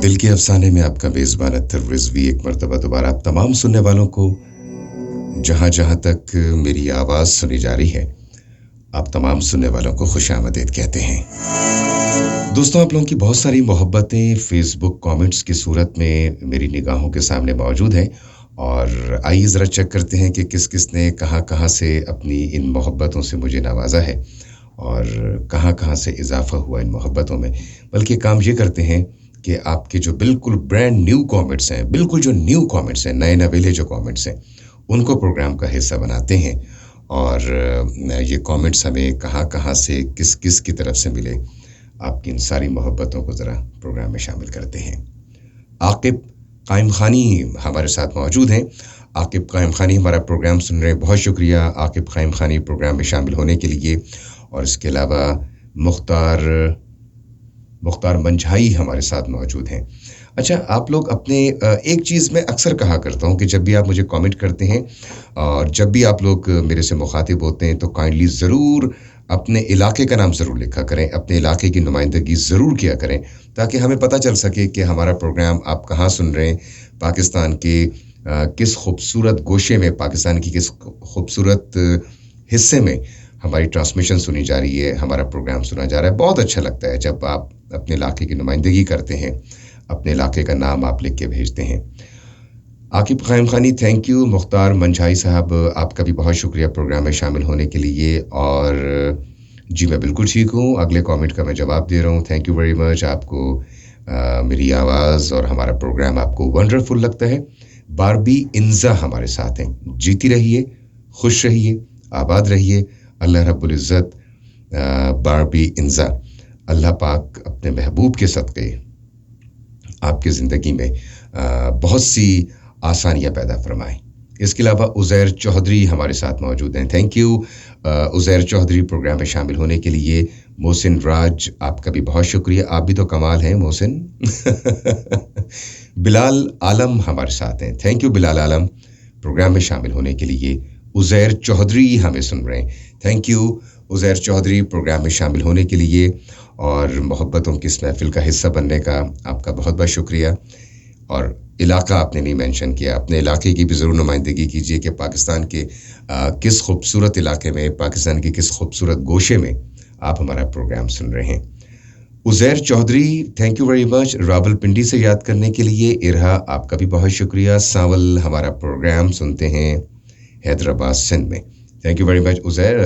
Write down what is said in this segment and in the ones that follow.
दिल के अफसाने में आपका मेज़बान अत्तर रिज़वी एक मर्तबा दोबारा आप तमाम सुनने वालों को, जहाँ जहाँ तक मेरी आवाज़ सुनी जा रही है, आप तमाम सुनने वालों को खुशामदीद कहते हैं। दोस्तों, आप लोगों की बहुत सारी मोहब्बतें फेसबुक कमेंट्स की सूरत में मेरी निगाहों के सामने मौजूद हैं, और आइए ज़रा चेक करते हैं कि किस किस ने कहाँ कहाँ से अपनी इन मोहब्बतों से मुझे नवाजा है और कहाँ कहाँ से इजाफा हुआ इन मोहब्बतों में। बल्कि काम ये करते हैं कि आपके जो बिल्कुल ब्रांड न्यू कमेंट्स हैं, बिल्कुल जो न्यू कमेंट्स हैं, नए नवेले जो कमेंट्स हैं, उनको प्रोग्राम का हिस्सा बनाते हैं। और ये कमेंट्स हमें कहाँ कहाँ से किस किस की तरफ से मिले, आपकी इन सारी मोहब्बतों को ज़रा प्रोग्राम में शामिल करते हैं। आकिब कायम खानी हमारे साथ मौजूद हैं। आकिब कायम खानी हमारा प्रोग्राम सुन रहे हैं, बहुत शुक्रिया आकिब कायम खानी प्रोग्राम में शामिल होने के लिए। और इसके अलावा मुख्तार मंझाई हमारे साथ मौजूद हैं। अच्छा, आप लोग अपने एक चीज़ मैं अक्सर कहा करता हूँ कि जब भी आप मुझे कमेंट करते हैं और जब भी आप लोग मेरे से मुखातिब होते हैं, तो काइंडली ज़रूर अपने इलाके का नाम ज़रूर लिखा करें, अपने इलाके की नुमाइंदगी ज़रूर किया करें, ताकि हमें पता चल सके कि हमारा प्रोग्राम आप कहाँ सुन रहे हैं, पाकिस्तान के किस खूबसूरत गोशे में, पाकिस्तान की किस खूबसूरत हिस्से में हमारी ट्रांसमिशन सुनी जा रही है, हमारा प्रोग्राम सुना जा रहा है। बहुत अच्छा लगता है जब आप अपने इलाके की नुमाइंदगी करते हैं, अपने इलाके का नाम आप लिख के भेजते हैं। आकिब कायम खानी, थैंक यू। मुख्तार मंझाई साहब, आपका भी बहुत शुक्रिया प्रोग्राम में शामिल होने के लिए। और जी, मैं बिल्कुल ठीक हूँ, अगले कमेंट का मैं जवाब दे रहा हूँ। Thank you very much. आपको मेरी आवाज़ और हमारा प्रोग्राम आपको वंडरफुल लगता है। बारबी इंजा हमारे साथ हैं। जीती रहिए, खुश रहिए, आबाद रहिए। अल्लाह रब्बुल इज़्ज़त बारबी इंजा, अल्लाह पाक अपने महबूब के सदक़े आपकी ज़िंदगी में बहुत सी आसानियाँ पैदा फरमाएं। इसके अलावा उज़ैर चौधरी हमारे साथ मौजूद हैं। Thank you Uzair Chaudhry program में शामिल होने के लिए। मोहसिन राज, आपका भी बहुत शुक्रिया, आप भी तो कमाल हैं मोहसिन। बिलाल आलम हमारे साथ हैं। Thank you Bilal Alam program में शामिल होने के लिए। उज़ैर चौधरी हमें सुन रहे हैं। Thank you Uzair Chaudhry program में शामिल होने के लिए और मोहब्बतों की इस महफिल का हिस्सा बनने का आपका बहुत बहुत शुक्रिया। और इलाका आपने नहीं मेंशन किया, अपने इलाके की भी ज़रूर नुमाइंदगी कीजिए कि पाकिस्तान के किस खूबसूरत इलाके में, पाकिस्तान के किस खूबसूरत गोशे में आप हमारा प्रोग्राम सुन रहे हैं। Uzair Chaudhry, thank you very much Rawalpindi से याद करने के लिए। इरहा, आपका भी बहुत शुक्रिया। सावल हमारा प्रोग्राम सुनते हैं हैदराबाद सिंध में। Thank you very much Uzair.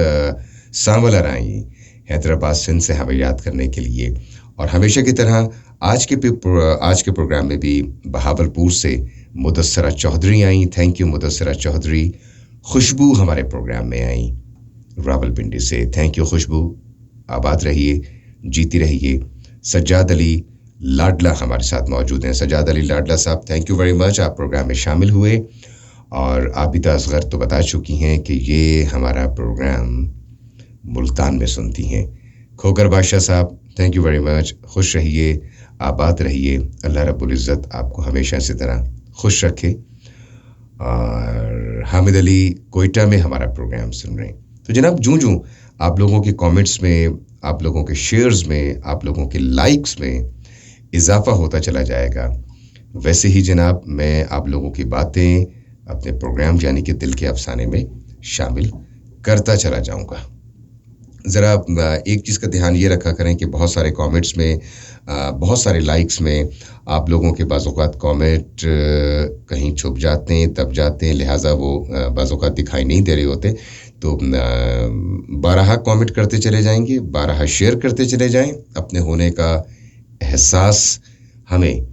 Sawal Arai Hyderabad Sindh से हमें याद करने के लिए। और हमेशा की तरह आज के प्रोग्राम में भी बहावलपुर से मुदस्सरा चौधरी आई। Thank you Mudassira Chaudhry. खुशबू हमारे प्रोग्राम में आई रावलपिंडी से। थैंक यू खुशबू, आबाद रहिए, जीती रहिए। सज्जाद अली लाडला हमारे साथ मौजूद हैं। सज्जाद अली लाडला साहब, थैंक यू वेरी मच, आप प्रोग्राम में शामिल हुए। और आबिदा असगर तो बता चुकी हैं कि ये हमारा प्रोग्राम मुल्तान में सुनती हैं। खोकर बादशाह साहब, थैंक यू वेरी मच, खुश रहिए, आबाद रहिए। अल्लाह रब्बुल इज़्ज़त आपको हमेशा इसी तरह खुश रखे। और हामिद अली कोयटा में हमारा प्रोग्राम सुन रहे हैं। तो जनाब, जूं आप लोगों के कमेंट्स में, आप लोगों के शेयर्स में, आप लोगों के लाइक्स में इजाफा होता चला जाएगा, वैसे ही जनाब मैं आप लोगों की बातें अपने प्रोग्राम यानी कि दिल के अफसाने में शामिल करता चला जाऊंगा। ज़रा एक चीज़ का ध्यान ये रखा करें कि बहुत सारे कमेंट्स में, बहुत सारे लाइक्स में आप लोगों के बाज़-औक़ात कमेंट कहीं छुप जाते हैं, दब जाते हैं, लिहाजा वो बाज़-औक़ात दिखाई नहीं दे रहे होते। तो 12 कमेंट करते चले जाएंगे, 12 शेयर करते चले जाएं, अपने होने का एहसास हमें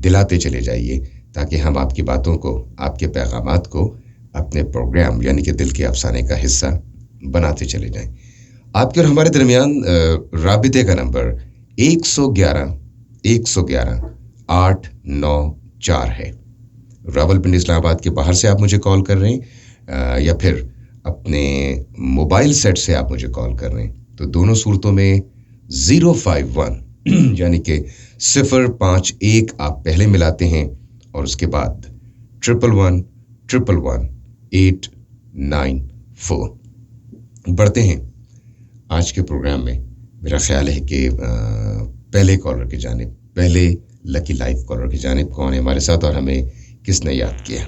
दिलाते चले जाइए, ताकि हम आपकी बातों को, आपके पैगामात को अपने प्रोग्राम यानी कि दिल के अफसाने का हिस्सा बनाते चले जाएं। आपके और हमारे दरमियान राबिते का नंबर 111 894 है। रावलपिंडी इस्लामाबाद के बाहर से आप मुझे कॉल कर रहे हैं या फिर अपने मोबाइल सेट से आप मुझे कॉल कर रहे हैं, तो दोनों सूरतों में 051 यानी कि 051 आप पहले मिलाते हैं और उसके बाद 111-111-894 बढ़ते हैं। आज के प्रोग्राम में मेरा ख्याल है कि पहले कॉलर की जानिब, पहले लकी लाइफ कॉलर की जानिब कौन है हमारे साथ और हमें किसने याद किया?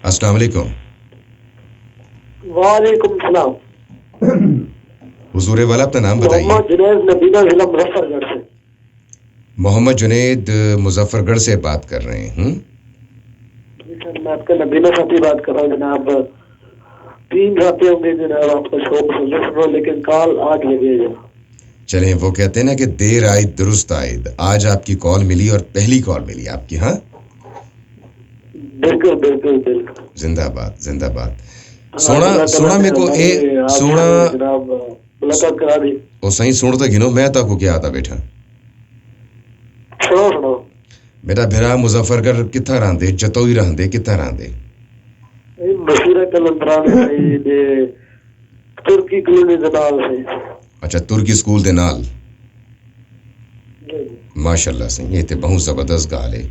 अस्सलाम वालेकुम। वालेकुम सलाम। हुजूर वाला अपना नाम बताइए। मोहम्मद जुनैद नबीना जिला मुजफ्फरगढ़ से। मोहम्मद जुनैद मुजफ्फरगढ़ से बात कर रहे हैं। मैं आपका नबीना साथी बात कर रहा हूँ जनाब। 3 साथी होंगे जनाब आपका शो सुनो, लेकिन कॉल 8 बजे है जनाब। चलें, वो कहते हैं ना कि देर आयद दुरुस्त आयद। आज आपकी कॉल मिली और पहली कॉल मिली आपकी। हाँ, बिल्कुल बिल्कुल बिल्कुल। जिंदाबाद जिंदाबाद। सोना मेरे को सोना जनाब मुलाकात करा दी। ओ सही सुन तो गिनो, मैं तक क्या आता बैठा। सुनो सुनो। मेरा भिरा मुजफ्फरगढ़ कितना रहंदे? जतोई रहंदे कितना रहंदे? बशीरा कलंदरान से जे तुर्की कॉलोनी दे नाल से। अच्छा, तुर्की स्कूल दे नाल। माशाल्लाह सही, ये ते बहुत जबरदस्त गाल है।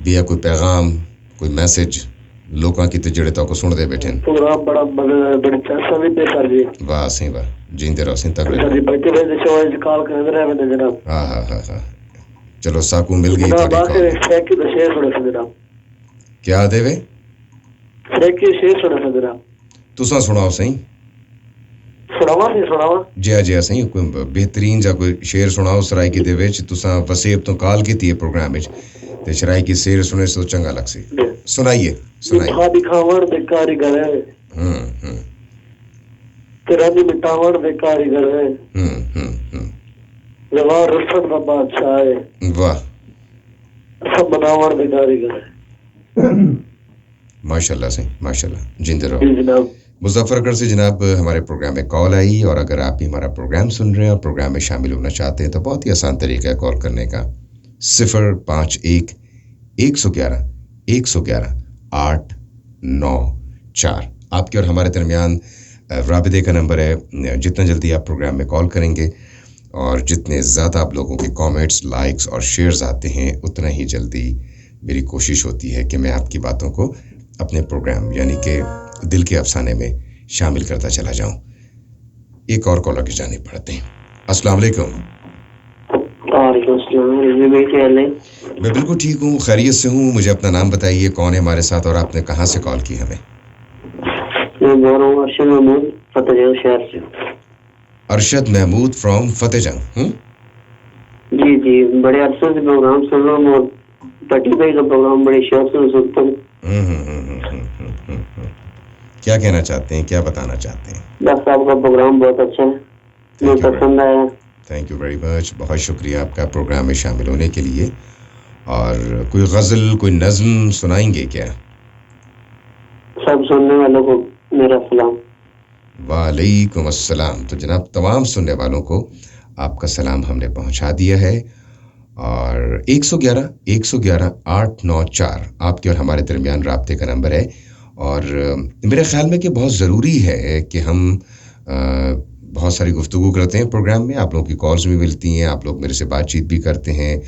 बिया कोई पैगाम, कोई मैसेज लोकां की ते जेड़े ताको सुन दे बैठे। प्रोग्राम बड़ा बड़ी चर्चा भी दे सर जी। वाह सही वाह, जींदे रहो सही तगड़े। सर जी बैठे बैठे शो इस कॉल कर रहे हैं जनाब। हाँ हाँ हाँ हाँ, चलो साकू मिल गई जनाब थोड़ी आखिर कॉल। शेख की शेर सुने थे जनाब। क्या देवे? शेख की शेर सुने थे जनाब। तुसा सुनाओ सही। सुनावा जी सही, कोई बेहतरीन जा कोई शेर सुनाओ सराइकी दे विच। तुसा वसेब तो कॉल कीती है प्रोग्राम विच ते सराइकी शेर सुने तो चंगा लगसी। सुनाइए सुनाइए। दिखावण दे कारीगर है। तेरा दी मिटावण दे कारीगर है। जवार रसन दा बादशाह है। वाह, सब बनावण दे कारीगर है। माशाल्लाह सही माशाल्लाह, जिंदे रहो। जी जनाब। मुजफ्फरगढ़ से जनाब हमारे प्रोग्राम में कॉल आई, और अगर आप भी हमारा प्रोग्राम सुन रहे हैं और प्रोग्राम में शामिल होना चाहते हैं तो बहुत ही आसान तरीका है कॉल करने का। 051 111 111 894 आपके और हमारे दरमियान राबिते का नंबर है। जितना जल्दी आप प्रोग्राम में कॉल करेंगे और जितने ज़्यादा आप लोगों के कमेंट्स, लाइक्स और शेयर्स आते हैं, उतना ही जल्दी मेरी कोशिश होती है कि मैं आपकी बातों को अपने प्रोग्राम यानी कि दिल के अफसाने में शामिल करता चला जाऊं। एक और कॉलर की जानिब बढ़ते हैं। अस्सलाम वालेकुम। मैं बिल्कुल ठीक हूँ, खैरियत से हूँ। मुझे अपना नाम बताइए, कौन है हमारे साथ और आपने कहाँ से कॉल की हमें? मैं बोल रहा हूँ अरशद महमूद फतेहजंग शहर से। अरशद महमूद फ्रॉम फतेहजंग। जी जी, बड़े अरसे से प्रोग्राम सुन रहा हूँ और पट्टी भाई का प्रोग्राम बड़े शौक से सुनता हूँ। क्या कहना चाहते हैं, क्या बताना चाहते हैं? बस आपका प्रोग्राम बहुत अच्छा है, मुझे पसंद आया। थैंक यू वेरी मच, बहुत शुक्रिया आपका प्रोग्राम में शामिल होने के लिए। और कोई गज़ल, कोई नज़्म सुनाएंगे क्या? सब सुनने वालों को मेरा सलाम। वालेकुम अस्सलाम। तो जनाब तमाम सुनने वालों को आपका सलाम हमने पहुंचा दिया है। और 111 111 894 आपके और हमारे दरमियान राब्ते का नंबर है। और मेरे ख़्याल में कि बहुत ज़रूरी है कि हम बहुत सारी गुफ्तगू करते हैं प्रोग्राम में। आप लोगों की कॉल्स भी मिलती हैं, आप लोग मेरे से बातचीत भी करते हैं,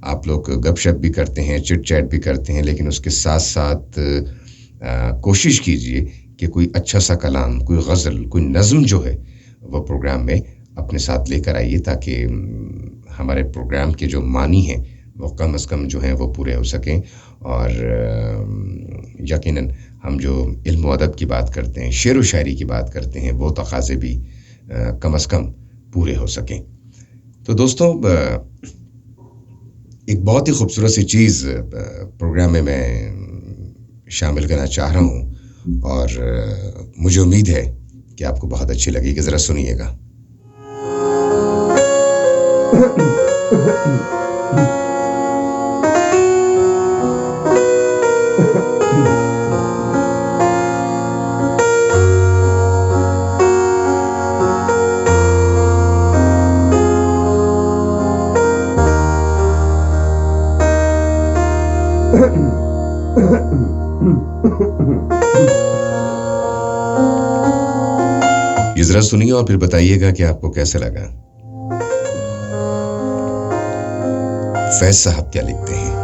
आप लोग गपशप भी करते हैं, चिट चैट भी करते हैं, लेकिन उसके साथ साथ कोशिश कीजिए कि कोई अच्छा सा कलाम, कोई गज़ल, कोई नज़्म जो है वो प्रोग्राम में अपने साथ लेकर आइए, ताकि हमारे प्रोग्राम के जो मानी हैं वो कम अज़ कम जो हैं वो पूरे हो सकें। और यकीनन हम जो इल्म व अदब की बात करते हैं, शेर व शायरी की बात करते हैं, वो तकाज़े भी कम अज़ कम पूरे हो सकें। तो दोस्तों, एक बहुत ही खूबसूरत सी चीज़ प्रोग्राम में मैं शामिल करना चाह रहा हूँ और मुझे उम्मीद है कि आपको बहुत अच्छी लगेगी। ज़रा सुनिएगा। ये ज़रा सुनिए और फिर बताइएगा कि आपको कैसा लगा। फैज साहब क्या लिखते हैं?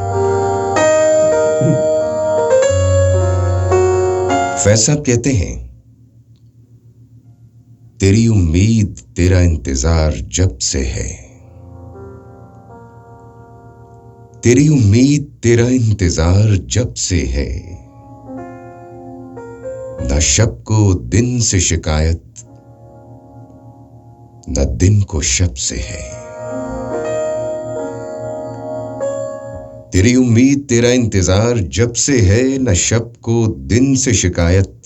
फैज साहब कहते हैं, तेरी उम्मीद तेरा इंतजार जब से है, तेरी उम्मीद तेरा इंतजार जब से है, न शब को दिन से शिकायत, न दिन को शब से है। तेरी उम्मीद तेरा इंतजार जब से है, न शब को दिन से शिकायत,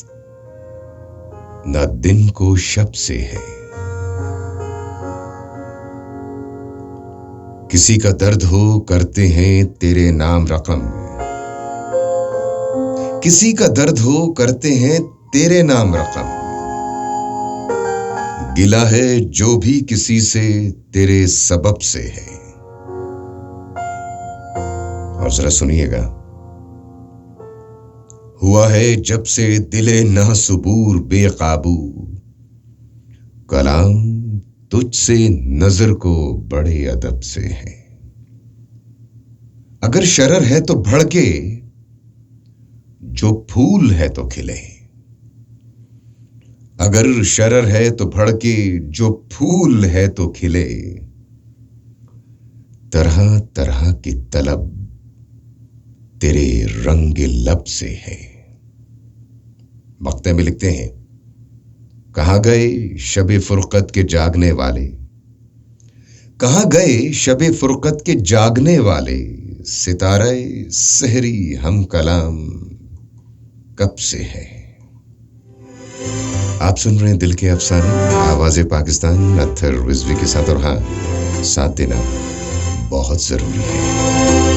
न दिन को शब से है। किसी का दर्द हो करते हैं तेरे नाम रकम, किसी का दर्द हो करते हैं तेरे नाम रकम, गिला है जो भी किसी से तेरे सबब से है। और जरा सुनिएगा, हुआ है जब से दिले ना सुबूर बेकाबू, कलाम तुझसे नजर को बड़े अदब से है। अगर शरर है तो भड़के, जो फूल है तो खिले। अगर शरर है तो भड़के, जो फूल है तो खिले। तरह तरह की तलब तेरे रंग लब से है। मक्ते में लिखते हैं, कहाँ गए शबे फुरकत के जागने वाले, कहाँ गए शबे फुरकत के जागने वाले, सितारे सहरी हम कलाम कब से है। आप सुन रहे हैं दिल के अफसाने, आवाज़े पाकिस्तान, अत्थर रिजवी के साथ। और हाँ, साथ देना बहुत जरूरी है।